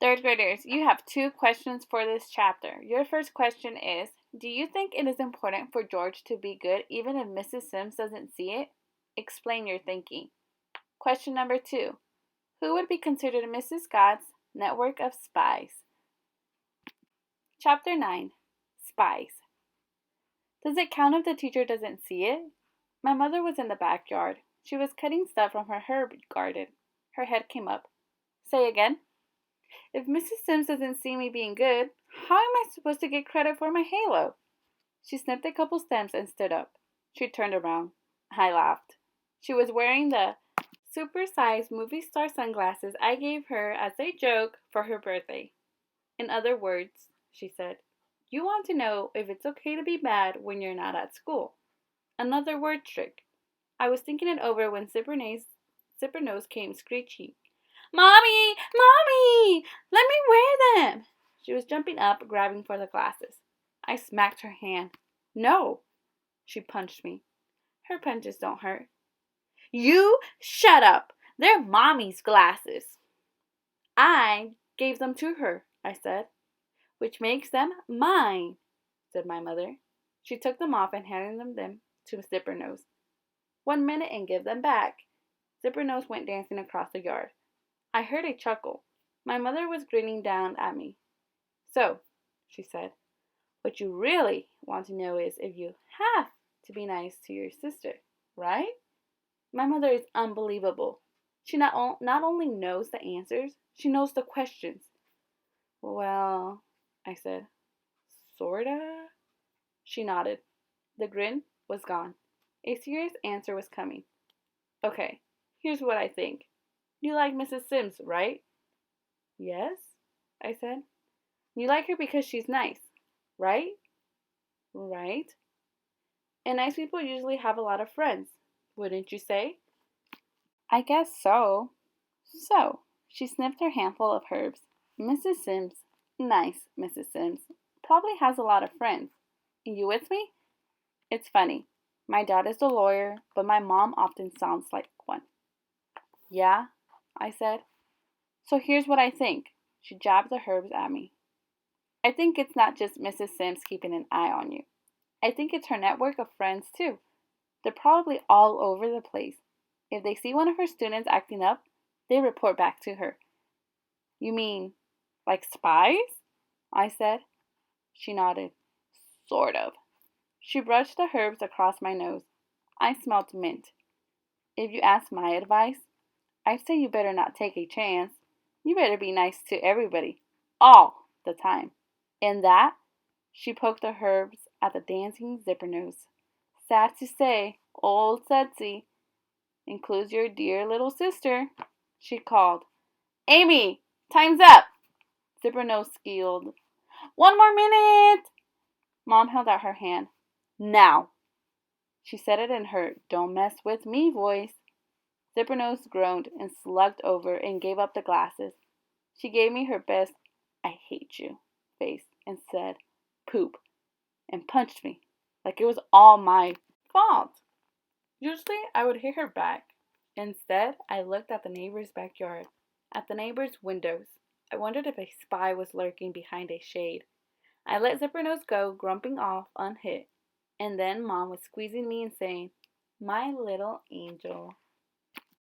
Third graders, you have 2 questions for this chapter. Your first question is, do you think it is important for George to be good even if Mrs. Sims doesn't see it? Explain your thinking. Question number 2, who would be considered Mrs. Scott's network of spies? Chapter 9, Spies. Does it count if the teacher doesn't see it? My mother was in the backyard. She was cutting stuff from her herb garden. Her head came up. Say again. If Mrs. Sims doesn't see me being good, how am I supposed to get credit for my halo? She snipped a couple stems and stood up. She turned around. I laughed. She was wearing the supersized movie star sunglasses I gave her as a joke for her birthday. In other words, she said, you want to know if it's okay to be bad when you're not at school. Another word trick. I was thinking it over when Zipper Nose came screeching. Mommy! Mommy! Let me wear them! She was jumping up, grabbing for the glasses. I smacked her hand. No! She punched me. Her punches don't hurt. You shut up! They're Mommy's glasses. I gave them to her, I said. Which makes them mine, said my mother. She took them off and handed them to Zipper Nose. 1 minute and give them back. Zipper Nose went dancing across the yard. I heard a chuckle. My mother was grinning down at me. So, she said, what you really want to know is if you have to be nice to your sister, right? My mother is unbelievable. She not only knows the answers, she knows the questions. Well, I said, sorta. She nodded. The grin was gone. A serious answer was coming. Okay, here's what I think. You like Mrs. Sims, right? Yes, I said. You like her because she's nice, right? Right. And nice people usually have a lot of friends, wouldn't you say? I guess so. So, she sniffed her handful of herbs. Mrs. Sims, nice Mrs. Sims, probably has a lot of friends. You with me? It's funny. My dad is a lawyer, but my mom often sounds like one. Yeah, I said. So here's what I think. She jabbed the herbs at me. I think it's not just Mrs. Sims keeping an eye on you. I think it's her network of friends too. They're probably all over the place. If they see one of her students acting up, they report back to her. You mean like spies? I said. She nodded. Sort of. She brushed the herbs across my nose. I smelled mint. If you ask my advice, I'd say you better not take a chance. You better be nice to everybody, all the time. And that, she poked the herbs at the dancing Zipper Nose. Sad to say, old Sudsy includes your dear little sister, she called. Amy, time's up! Zipper Nose squealed. 1 more minute! Mom held out her hand. Now! She said it in her don't mess with me voice. Zipper Nose groaned and slugged over and gave up the glasses. She gave me her best I hate you face and said, poop, and punched me like it was all my fault. Usually I would hit her back. Instead, I looked at the neighbor's backyard, at the neighbor's windows. I wondered if a spy was lurking behind a shade. I let Zipper Nose go, grumping off unhit. And then Mom was squeezing me and saying, my little angel.